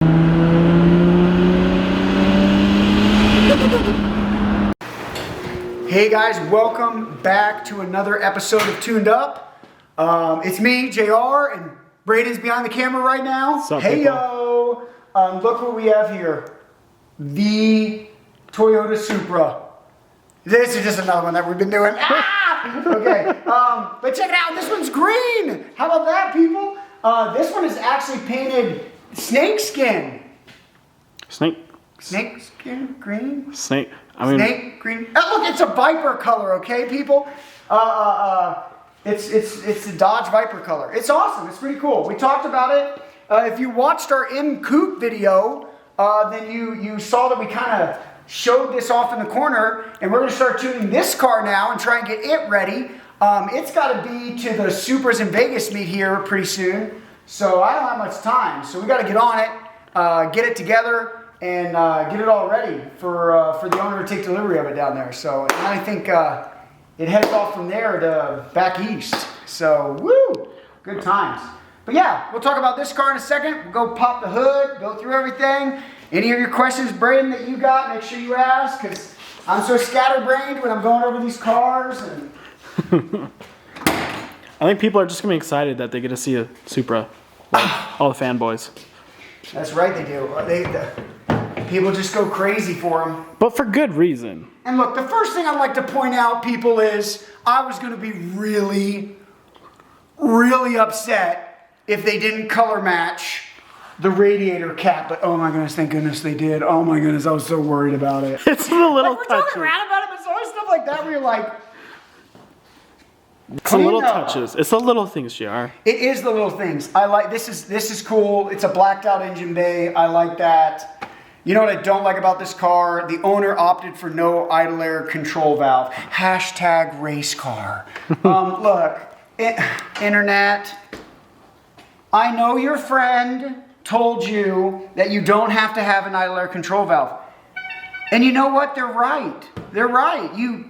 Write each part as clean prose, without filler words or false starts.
Hey guys, welcome back to another episode of Tuned Up. It's me, JR, and Braden's behind the camera right now. What's up, hey yo! Look what we have here. The Toyota Supra. This is just another one that we've been doing. Okay, but check it out, this one's green! How about that, people? This one is actually painted snake skin. Snake skin, green? Snake, snake, green. Oh, look, it's a Viper color, okay, people? It's the Dodge Viper color. It's awesome, it's pretty cool. We talked about it. If you watched our M Coupe video, then you saw that we kind of showed this off in the corner, and we're gonna start tuning this car now and try and get it ready. It's gotta be to the Supras in Vegas meet here pretty soon, so I don't have much time. So we gotta get on it, get it together, and get it all ready for the owner to take delivery of it down there. So and I think it heads off from there to back east. So woo, good times. But yeah, we'll talk about this car in a second. We'll go pop the hood, go through everything. Any of your questions, Braden, that you got, make sure you ask, because I'm so scatterbrained when I'm going over these cars. And I think people are just gonna be excited that they get to see a Supra, like all the fanboys. That's right, they do. People just go crazy for them. But for good reason. And look, the first thing I'd like to point out, people, is I was going to be really, really upset if they didn't color match the radiator cap. But oh my goodness, thank goodness they did. Oh my goodness, I was so worried about it. It's the little we're touches. talking around about it, but it's always stuff like that where you're like, it's the little touches. It's the little things, JR. It is the little things. I like this is cool. It's a blacked out engine bay. I like that. You know what I don't like about this car? The owner opted for no idle air control valve. Hashtag race car. Look, internet. I know your friend told you that you don't have to have an idle air control valve. And you know what? They're right. They're right. You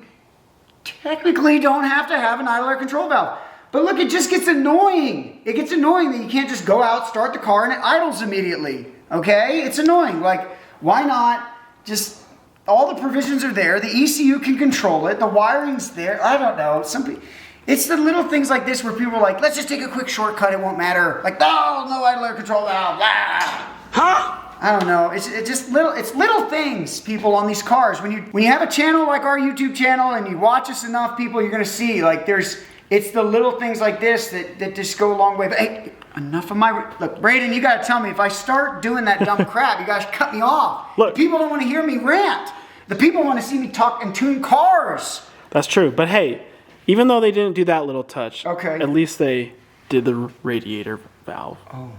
technically don't have to have an idle air control valve. But look, it just gets annoying. It gets annoying that you can't just go out, start the car, and it idles immediately. Okay? It's annoying. Like, why not just, all the provisions are there. The ECU can control it. The wiring's there. I don't know. It's the little things like this where people are like, let's just take a quick shortcut. It won't matter. Like, oh, no idle air control valve. Blah. Huh? I don't know. It's just little things, people, on these cars. When you have a channel like our YouTube channel and you watch us enough, people, you're going to see, like, it's the little things like this that just go a long way. But hey, enough of my... Look, Braden, you got to tell me, if I start doing that dumb crap, you guys cut me off. Look, people don't want to hear me rant. The people want to see me talk and tune cars. That's true. But hey, even though they didn't do that little touch, okay, at least they did the radiator valve. Oh,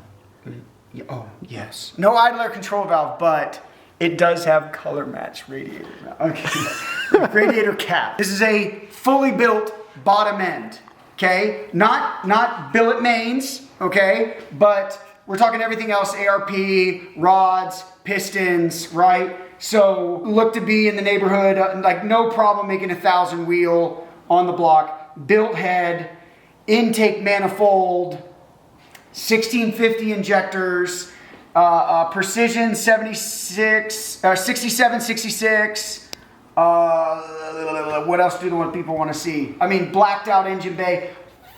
yes. No idle air control valve, but it does have color match radiator valve. Okay. Radiator cap. This is a fully built bottom end. Okay? Not billet mains, okay? But we're talking everything else, ARP, rods, pistons, right? So look to be in the neighborhood, like no problem making 1,000 wheel on the block. Built head, intake manifold, 1650 injectors, precision 67, 66. What else do the people want to see? I mean, blacked out engine bay,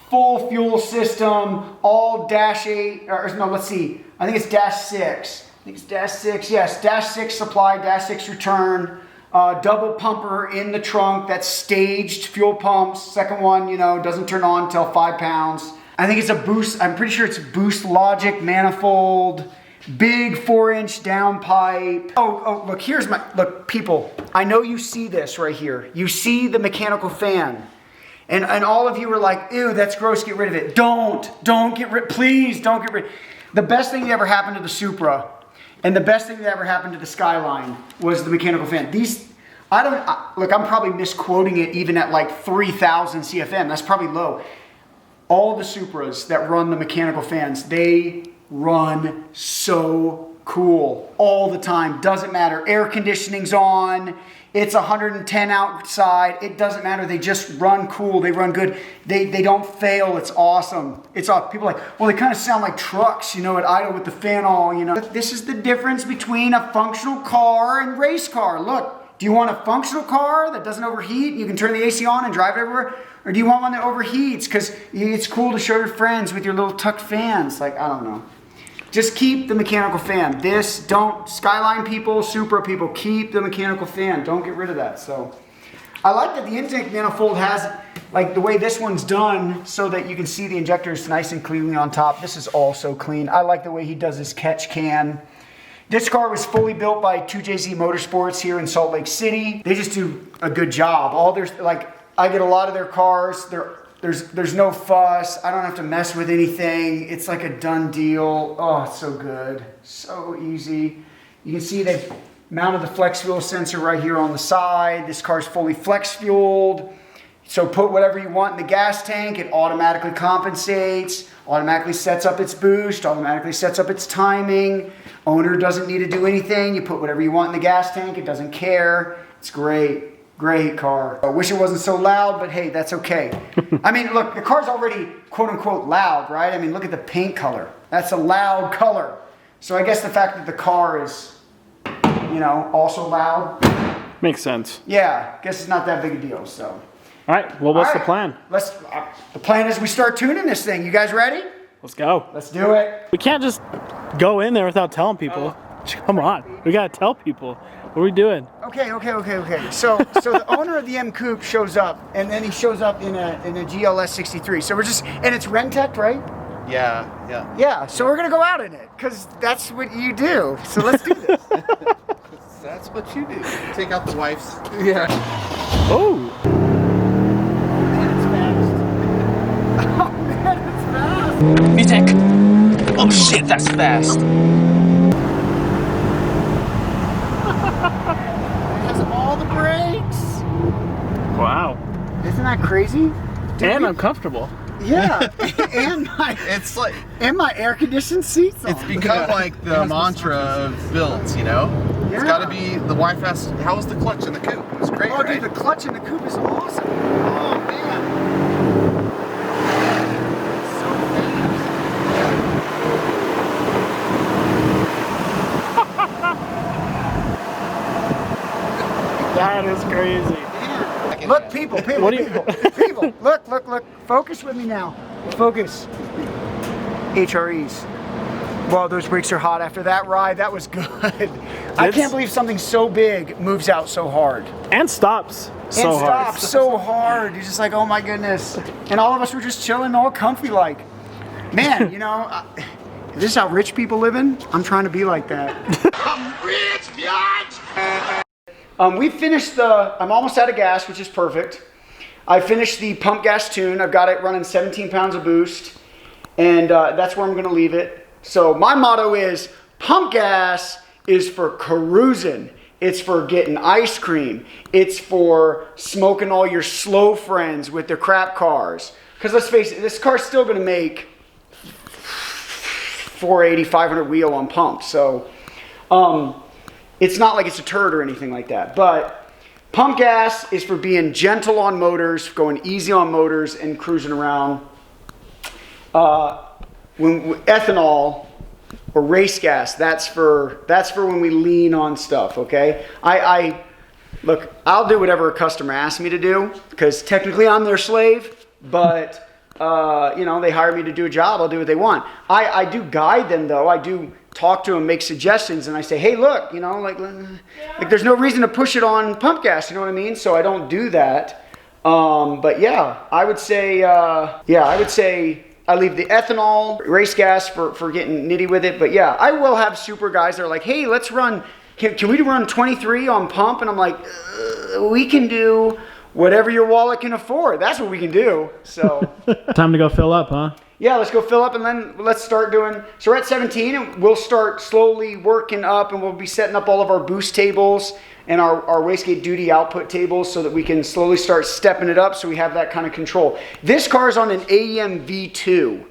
full fuel system, all dash 8, or no, let's see. I think it's dash 6. I think it's dash 6. Yes, dash 6 supply, dash 6 return. Double pumper in the trunk that's staged fuel pumps. Second one, you know, doesn't turn on until 5 pounds. I think it's a boost. I'm pretty sure it's boost logic manifold. Big 4-inch downpipe. Oh, look, look, people, I know you see this right here. You see the mechanical fan. And all of you were like, ew, that's gross, get rid of it. Don't get rid, please don't get rid. The best thing that ever happened to the Supra and the best thing that ever happened to the Skyline was the mechanical fan. Look, I'm probably misquoting it even at like 3,000 CFM. That's probably low. All the Supras that run the mechanical fans, they run so cool all the time. Doesn't matter. Air conditioning's on. It's 110 outside. It doesn't matter. They just run cool. They run good. They don't fail. It's awesome. It's awesome. People are like, well, they kind of sound like trucks, you know, at idle with the fan all, you know. This is the difference between a functional car and race car. Look, do you want a functional car that doesn't overheat and you can turn the AC on and drive it everywhere? Or do you want one that overheats because it's cool to show your friends with your little tucked fans? Like, I don't know. Just keep the mechanical fan. Don't, Skyline people, Supra people, keep the mechanical fan. Don't get rid of that. So, I like that the intake manifold has, like the way this one's done so that you can see the injectors nice and cleanly on top. This is also clean. I like the way he does his catch can. This car was fully built by 2JZ Motorsports here in Salt Lake City. They just do a good job. I get a lot of their cars. There's no fuss. I don't have to mess with anything. It's like a done deal. Oh, it's so good. So easy. You can see they've mounted the flex fuel sensor right here on the side. This car's fully flex fueled. So put whatever you want in the gas tank. It automatically compensates, automatically sets up its boost, automatically sets up its timing. Owner doesn't need to do anything. You put whatever you want in the gas tank. It doesn't care. It's great. Great car. I wish it wasn't so loud, but hey, that's okay. I mean, look, the car's already quote unquote loud, right? I mean, look at the paint color. That's a loud color. So I guess the fact that the car is, you know, also loud. Makes sense. Yeah, I guess it's not that big a deal, so. All right, well, what's the plan? The plan is we start tuning this thing. You guys ready? Let's go. Let's do it. We can't just go in there without telling people. Come on, we gotta tell people. What are we doing? Okay. So the owner of the M Coupe shows up, and then he shows up in a GLS 63. So and it's Rentec, right? Yeah. Yeah. So we're gonna go out in it because that's what you do. So let's do this. That's what you do. Take out the wife's. Yeah. Oh. Man, it's fast. Music. Oh shit, that's fast. It has all the brakes. Wow. Isn't that crazy? And I'm comfortable. Yeah. It's like and my air conditioned seats. it's become like the mantra of builds, you know. Yeah. It's got to be. The wife asked, "How was the clutch in the coupe?" It was great, Oh, right? dude, the clutch in the coupe is awesome. Oh man. So fast. That is crazy. Yeah. Look, people, What do you- people, look. Focus with me now. Focus. HREs. Wow, those brakes are hot after that ride. That was good. I can't believe something so big moves out so hard. And stops so and hard. stops so hard. You're just like, oh my goodness. And all of us were just chilling, all comfy like. Man, you know, this is how rich people live in. I'm trying to be like that. I'm rich, bitch! We finished I'm almost out of gas, which is perfect. I finished the pump gas tune. I've got it running 17 pounds of boost. And that's where I'm going to leave it. So my motto is, pump gas is for cruising. It's for getting ice cream. It's for smoking all your slow friends with their crap cars. Because let's face it, this car's still going to make 480, 500 wheel on pump. So it's not like it's a turd or anything like that. But pump gas is for being gentle on motors, going easy on motors, and cruising around. When ethanol or race gas, that's for when we lean on stuff. Okay, look, I'll do whatever a customer asks me to do because technically I'm their slave. But you know, they hire me to do a job. I'll do what they want. I do guide them though. I do talk to them, make suggestions, and I say, hey, look, you know, like there's no reason to push it on pump gas. You know what I mean? So I don't do that. But yeah, I would say I leave the ethanol, race gas for getting nitty with it. But yeah, I will have super guys that are like, hey, let's run, can we run 23 on pump? And I'm like, we can do whatever your wallet can afford. That's what we can do. So Time to go fill up, huh? yeah, let's go fill up and then let's start doing, so we're at 17 and we'll start slowly working up and we'll be setting up all of our boost tables and our wastegate duty output tables so that we can slowly start stepping it up so we have that kind of control. This car is on an AEM V2.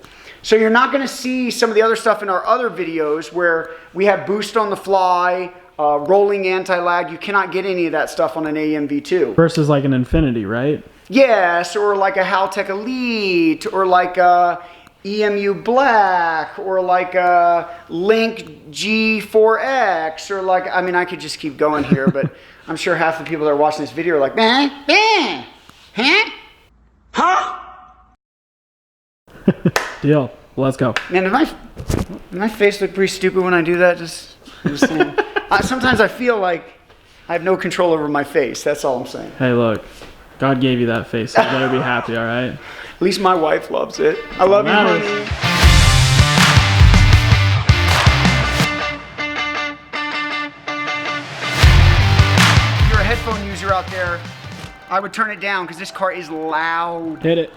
So you're not going to see some of the other stuff in our other videos where we have boost on the fly, rolling anti-lag. You cannot get any of that stuff on an AMV2. Versus like an Infinity, right? Yes, or like a Haltech Elite, or like a EMU Black, or like a Link G4X, or like, I mean, I could just keep going here, but I'm sure half the people that are watching this video are like, huh? Deal. Let's go. Man, does my face look pretty stupid when I do that? Just saying. Sometimes I feel like I have no control over my face. That's all I'm saying. Hey, look. God gave you that face. So you better be happy, all right? At least my wife loves it. I love you, honey. If you're a headphone user out there, I would turn it down because this car is loud. Hit it.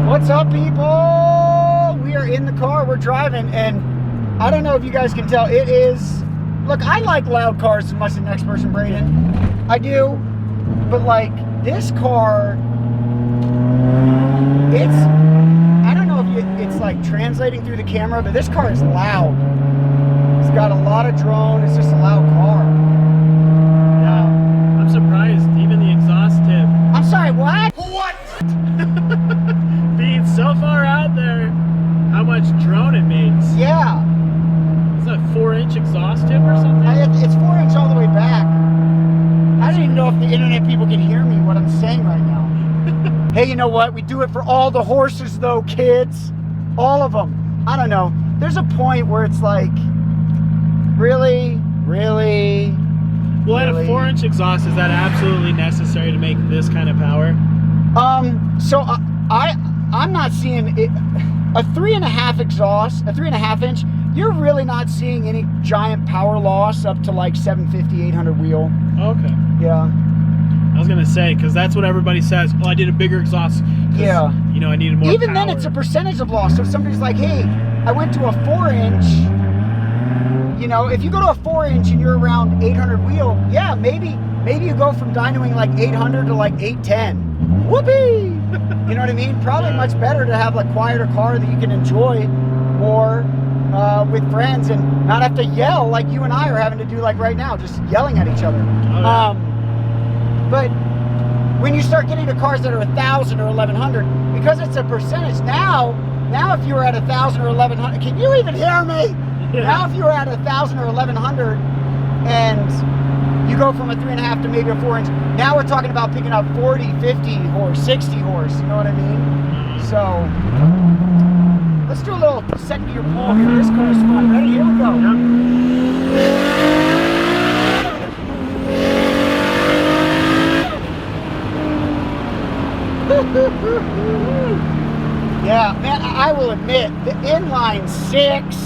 What's up, people? We are in the car, we're driving, and I don't know if you guys can tell, it is, look, I like loud cars as much as the next person, Braden. I do, but like, this car, I don't know if it's like translating through the camera, but this car is loud. It's got a lot of drone, it's just a loud car. Yeah, I'm surprised, even the exhaust tip. I'm sorry, what? What? Being so far out there, how much drone it makes. Yeah. Is that a 4-inch exhaust tip or something? It's 4-inch all the way back. I don't even know if the internet people can hear me, what I'm saying right now. Hey, you know what? We do it for all the horses though, kids. All of them. I don't know. There's a point where it's like, really? Well, at a 4-inch exhaust, is that absolutely necessary to make this kind of power? So I'm not seeing it. A 3.5 exhaust, a 3.5 inch, you're really not seeing any giant power loss up to like 750, 800 wheel. Okay. Yeah. I was gonna say, because that's what everybody says. Oh, I did a bigger exhaust. Yeah. You know, I needed more Even power. then, it's a percentage of loss. So if somebody's like, hey, I went to a 4-inch, you know, if you go to a 4-inch and you're around 800 wheel, yeah, maybe you go from dynoing like 800 to like 810. Whoopee! You know what I mean? Probably much better to have a quieter car that you can enjoy more with friends and not have to yell like you and I are having to do like right now, just yelling at each other. Oh, yeah. But when you start getting to cars that are 1,000 or 1,100, because it's a percentage, now if you were at 1,000 or 1,100, can you even hear me? Yeah. Now if you were at 1,000 or 1,100 and you go from a 3.5 to maybe a 4-inch, now we're talking about picking up 40, 50 horse, 60 horse, you know what I mean? So, let's do a little second gear pull here. This car is fun. Ready? Here we go. Yeah, man, I will admit, the inline six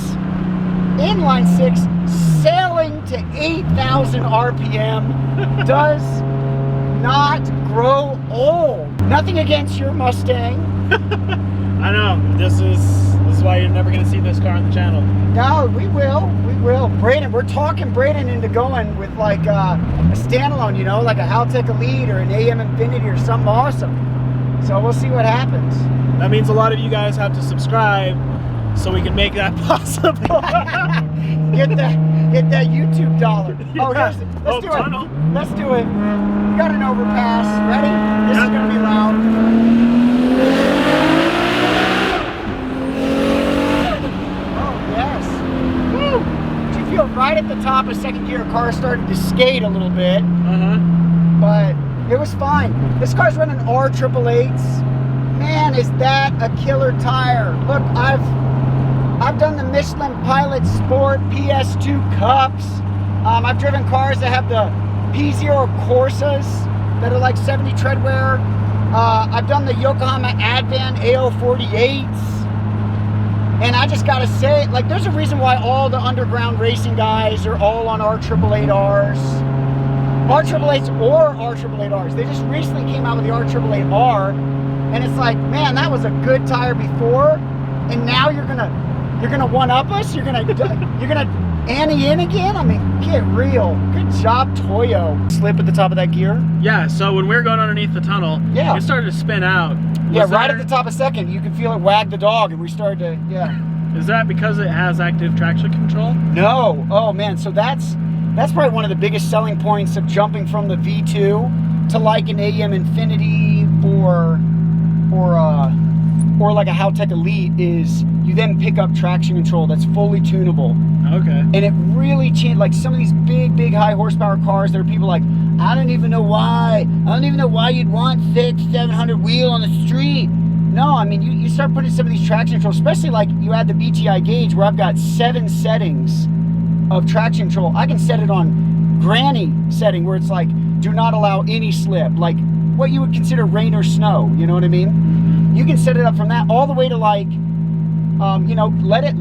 sailing to 8,000 RPM does not grow old. Nothing against your Mustang. I know. This is why you're never gonna see this car on the channel. No, we will. Braden, we're talking Braden into going with like a standalone, you know, like a Haltech Elite or an AM Infinity or something awesome. So we'll see what happens. That means a lot of you guys have to subscribe so we can make that possible. Get that YouTube dollar. Oh, Yeah. let's do tunnel. it. Let's do it. We got an overpass. Ready? This is gonna be loud. Oh yes. Woo! Did you feel right at the top of second gear? Car started to skate a little bit, but it was fine. This car's running R888s. Man, is that a killer tire? Look, I've done the Michelin Pilot Sport PS2 Cups. I've driven cars that have the P0 Corsas that are like 70 tread wear. I've done the Yokohama Advan AO48s. And I just gotta say, like, there's a reason why all the underground racing guys are all on R888Rs. R888s or R888Rs. They just recently came out with the R888R, and it's like, man, that was a good tire before, and now you're gonna one up us. You're gonna Annie in again. I mean, get real. Good job, Toyo. Slip at the top of that gear. Yeah. So when we were going underneath the tunnel, Yeah. it started to spin out. Yeah, right at the top of second, you can feel it wag the dog, and we started to, yeah. Is that because it has active traction control? No. Oh man, so that's probably one of the biggest selling points of jumping from the V2 to like an AEM Infinity or like a Haltech Elite is you then pick up traction control that's fully tunable. Okay. And it really changed, like some of these big high horsepower cars, there are people like, I don't even know why you'd want 600-700 wheel on the street. No, I mean, you start putting some of these traction control, especially like you add the BTI gauge where I've got 7 settings of traction control. I can set it on granny setting where it's like, do not allow any slip, like what you would consider rain or snow, you know what I mean? Mm-hmm. You can set it up from that all the way to like, you know, let it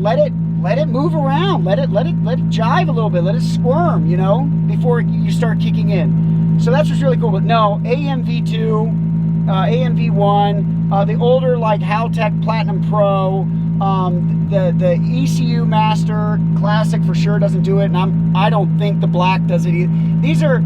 move around, let it jive a little bit, let it squirm, you know, before you start kicking in. So that's what's really cool. But no, AMV2, AMV1, the older like Haltech Platinum Pro, the ECU Master Classic for sure doesn't do it, and I don't think the black does it either. These are,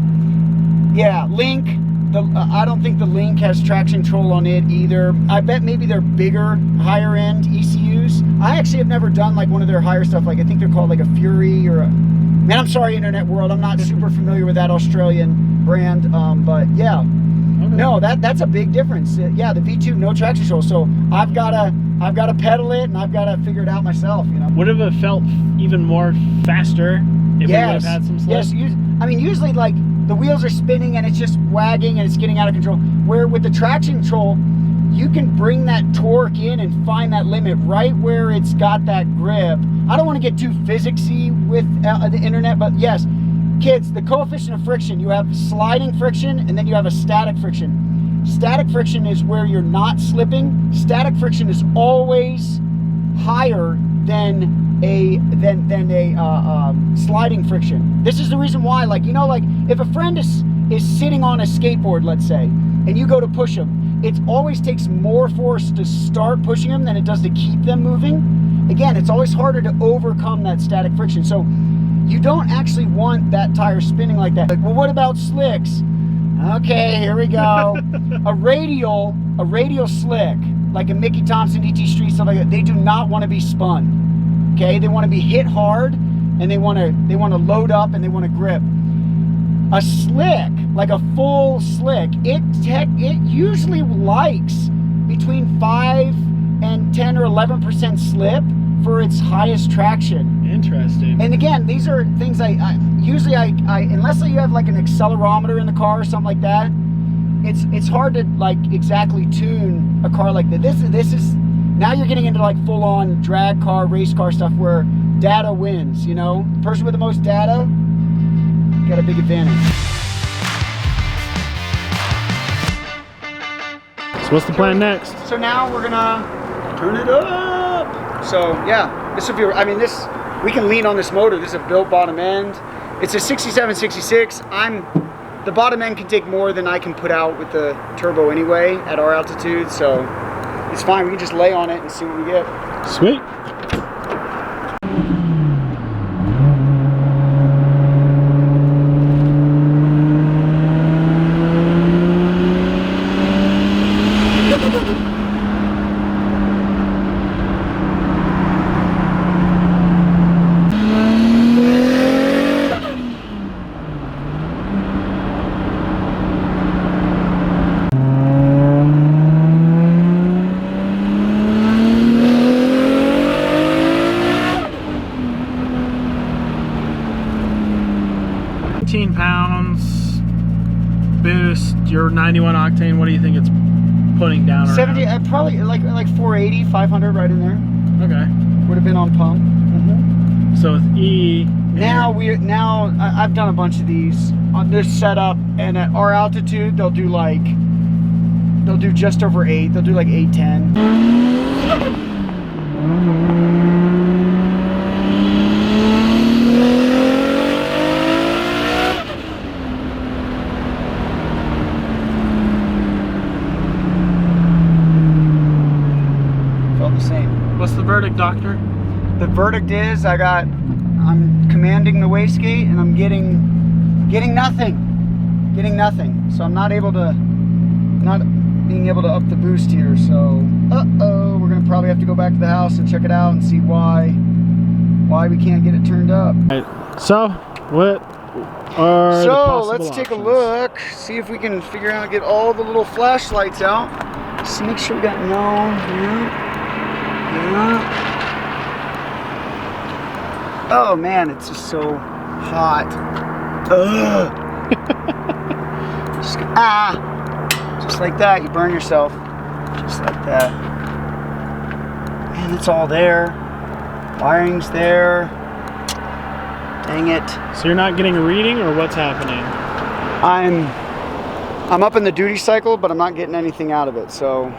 yeah, Link. I don't think the Link has traction control on it either. I bet maybe they're bigger, higher end ECUs. I actually have never done like one of their higher stuff. Like I think they're called like a Fury or a, man, I'm sorry, Internet World. I'm not super familiar with that Australian brand. But yeah, okay. No, that's a big difference. Yeah, the V2, no traction control. So I've got to pedal it and I've got to figure it out myself, you know. Would it have felt even more faster if we would have had some slip? Yes, I mean, usually like the wheels are spinning and it's just wagging and it's getting out of control. Where with the traction control, you can bring that torque in and find that limit right where it's got that grip. I don't want to get too physicsy with the internet, but yes, kids, the coefficient of friction, you have sliding friction and then you have a static friction. Static friction is where you're not slipping. Static friction is always higher than a sliding friction. This is the reason why, like, you know, like if a friend is sitting on a skateboard, let's say, and you go to push them, it always takes more force to start pushing them than it does to keep them moving. Again, it's always harder to overcome that static friction. So you don't actually want that tire spinning like that. Like, well, what about slicks? Okay, here we go. a radial slick, like a Mickey Thompson DT Street, stuff like that, they do not want to be spun. Okay, they want to be hit hard, and they want to load up, and they want to grip. A slick, like a full slick, it usually likes between 5 and 10 or 11% slip for its highest traction. Interesting. And again, these are things I usually unless you have like an accelerometer in the car or something like that, it's hard to like exactly tune a car like that. This is now you're getting into like full on drag car, race car stuff where data wins, you know? The person with the most data got a big advantage. So what's the plan next? So now we're gonna turn it up. So yeah, this will be, I mean, this, we can lean on this motor. This is a built bottom end. It's a 67, 66. The bottom end can take more than I can put out with the turbo anyway at our altitude, so it's fine. We can just lay on it and see what we get. Sweet. Pounds boost, your 91 octane, what do you think it's putting down? 70, probably like 480, 500 right in there. Okay. Would have been on pump. Mm-hmm. So with E. Now I've done a bunch of these on this setup, and at our altitude they'll do just over 8. They'll do like 810. What's the verdict, doctor? The verdict is I'm commanding the wastegate and I'm getting nothing. Getting nothing. So I'm not being able to up the boost here. So, we're gonna probably have to go back to the house and check it out and see why we can't get it turned up. All right. So, what are the possible let's take a options? look, see if we can figure out how to get all the little flashlights out. Just make sure we got yeah. Oh man, it's just so hot. Ugh. Just like that, you burn yourself. Just like that. Man, it's all there. Wiring's there. Dang it. So you're not getting a reading, or what's happening? I'm up in the duty cycle, but I'm not getting anything out of it, so.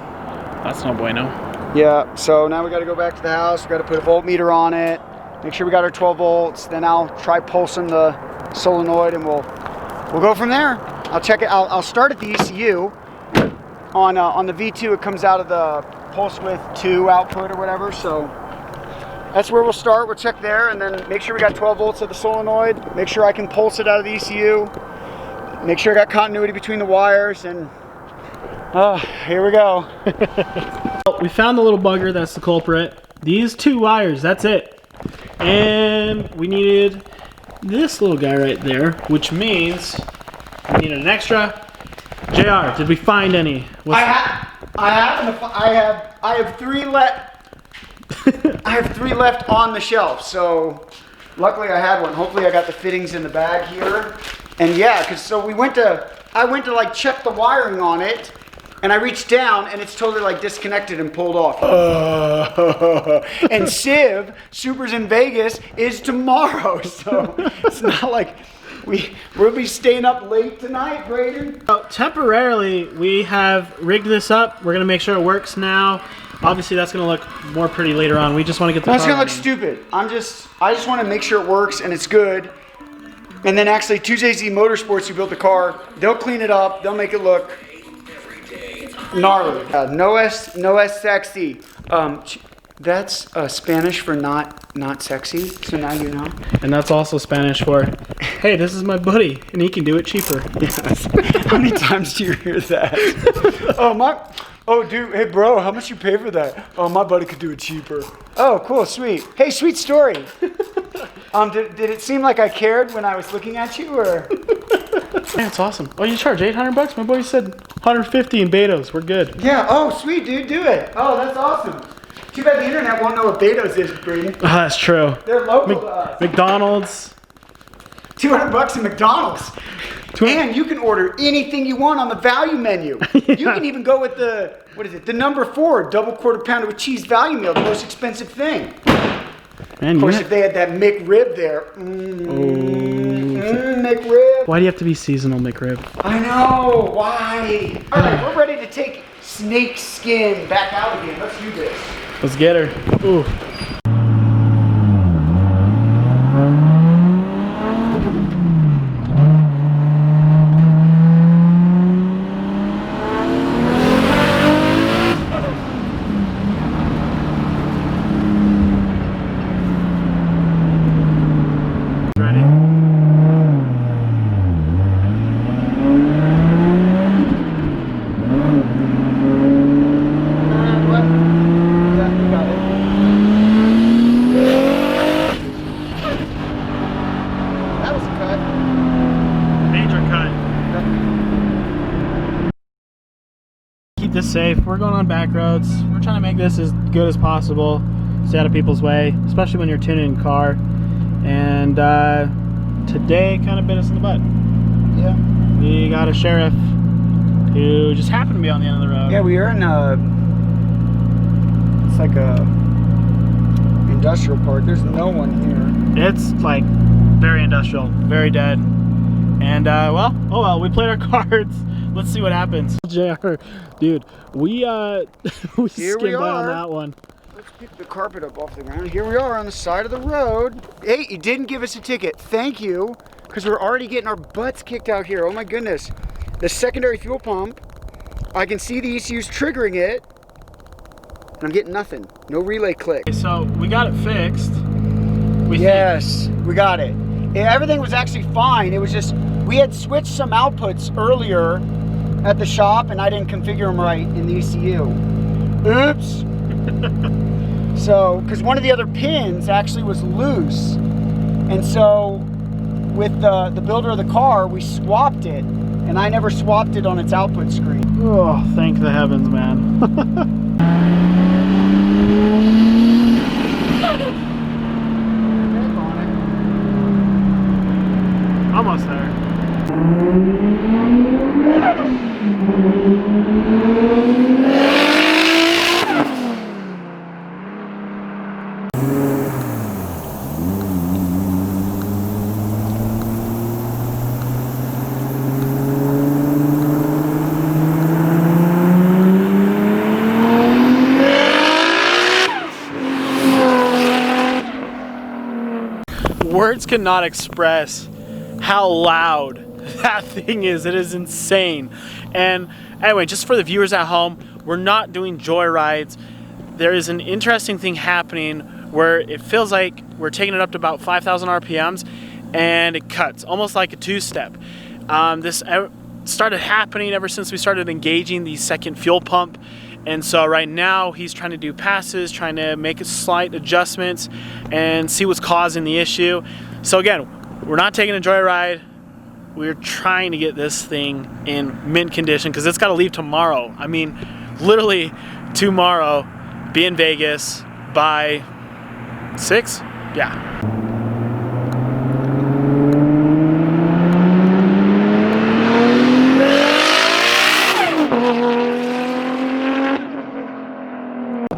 That's no bueno. Yeah, so now we gotta go back to the house. We gotta put a voltmeter on it. Make sure we got our 12 volts. Then I'll try pulsing the solenoid and we'll go from there. I'll check it. I'll start at the ECU. On the V2, it comes out of the pulse width 2 output or whatever. So that's where we'll start. We'll check there and then make sure we got 12 volts of the solenoid. Make sure I can pulse it out of the ECU. Make sure I got continuity between the wires, and here we go. We found the little bugger that's the culprit. These 2 wires, that's it. And we needed this little guy right there, which means we needed an extra. JR, did we find any? I have 3 left. I have 3 left on the shelf. So luckily I had one. Hopefully I got the fittings in the bag here. And yeah, I went to like check the wiring on it. And I reached down and it's totally like disconnected and pulled off. And Civ, Supers in Vegas, is tomorrow. So it's not like we'll be staying up late tonight, Braden. So temporarily, we have rigged this up. We're gonna make sure it works now. Obviously that's gonna look more pretty later on. We just wanna get the That's car gonna look running. stupid. I just wanna make sure it works and it's good. And then actually Tuesday's Motorsports, who built the car, they'll clean it up, they'll make it look gnarly. No es sexy. That's Spanish for not sexy. So now you know. And that's also Spanish for, hey, this is my buddy, and he can do it cheaper. Yes. How many times do you hear that? Oh dude, hey bro, how much you pay for that? Oh, my buddy could do it cheaper. Oh, cool, sweet. Hey, sweet story. Did it seem like I cared when I was looking at you, or? Man, it's awesome. Oh, you charge $800? My boy said 150 in Betos. We're good. Yeah. Oh, sweet, dude. Do it. Oh, that's awesome. Too bad the internet won't know what Betos is, Brady. Oh, that's true. They're local to us. McDonald's. $200 at McDonald's. And you can order anything you want on the value menu. Yeah. You can even go with the, the number 4 double quarter pounder with cheese value meal, the most expensive thing. Man, Of course, if they had that McRib there. McRib. Why do you have to be seasonal McRib? I know. Why? All right, we're ready to take snake skin back out again. Let's do this. Let's get her. Ooh. This safe. We're going on back roads. We're trying to make this as good as possible, stay out of people's way, especially when you're tuning a car. And today kind of bit us in the butt. Yeah. We got a sheriff who just happened to be on the end of the road. Yeah, we are in it's like a industrial park. There's no one here. It's like very industrial, very dead. And well, we played our cards. Let's see what happens. JR, dude, we skimmed by on that one. Let's pick the carpet up off the ground. Here we are on the side of the road. Hey, you didn't give us a ticket. Thank you, because we're already getting our butts kicked out here. Oh my goodness. The secondary fuel pump, I can see the ECUs triggering it. And I'm getting nothing. No relay click. So we got it fixed. Yes, we got it. Everything was actually fine. It was just, we had switched some outputs earlier at the shop and I didn't configure them right in the ECU. Oops. So, because one of the other pins actually was loose. And so, with the builder of the car, we swapped it. And I never swapped it on its output screen. Oh, thank the heavens, man. Almost there. Words cannot express how loud that thing is. It is insane. And anyway, just for the viewers at home, we're not doing joyrides. There is an interesting thing happening where it feels like we're taking it up to about 5,000 RPMs and it cuts, almost like a two-step. This started happening ever since we started engaging the second fuel pump. And so right now he's trying to do passes, trying to make slight adjustments and see what's causing the issue. So again, we're not taking a joyride. We're trying to get this thing in mint condition because it's got to leave tomorrow. I mean, literally tomorrow, be in Vegas by 6? Yeah.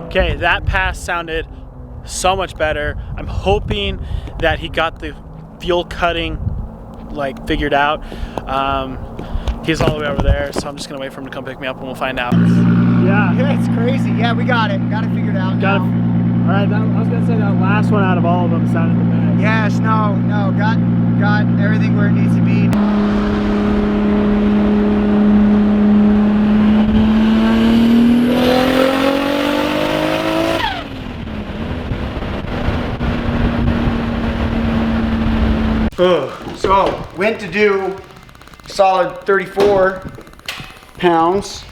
Okay, that pass sounded so much better. I'm hoping that he got the fuel cutting like figured out. He's all the way over there, so I'm just gonna wait for him to come pick me up and we'll find out. Yeah, it's crazy. Yeah, we got it. Got it figured out. Got it. All right, I was gonna say that last one out of all of them sounded the best. Yes, no, got everything where it needs to be. So, went to do solid 34 pounds.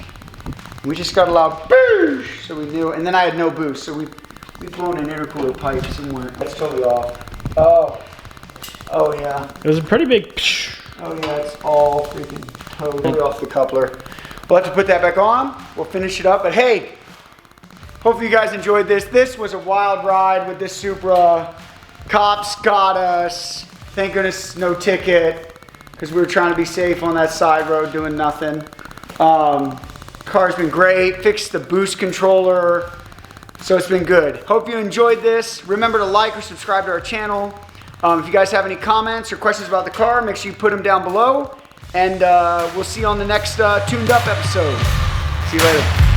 We just got a loud boosh, so we knew, and then I had no boost, so we've blown an intercooler pipe somewhere. That's totally off. Oh yeah. It was a pretty big Oh yeah, it's all freaking totally off the coupler. We'll have to put that back on. We'll finish it up, but hey, hopefully you guys enjoyed this. This was a wild ride with this Supra. Cops got us. Thank goodness no ticket, because we were trying to be safe on that side road doing nothing. Car's been great. Fixed the boost controller, so it's been good. Hope you enjoyed this. Remember to like or subscribe to our channel. If you guys have any comments or questions about the car, make sure you put them down below. And we'll see you on the next Tuned Up episode. See you later.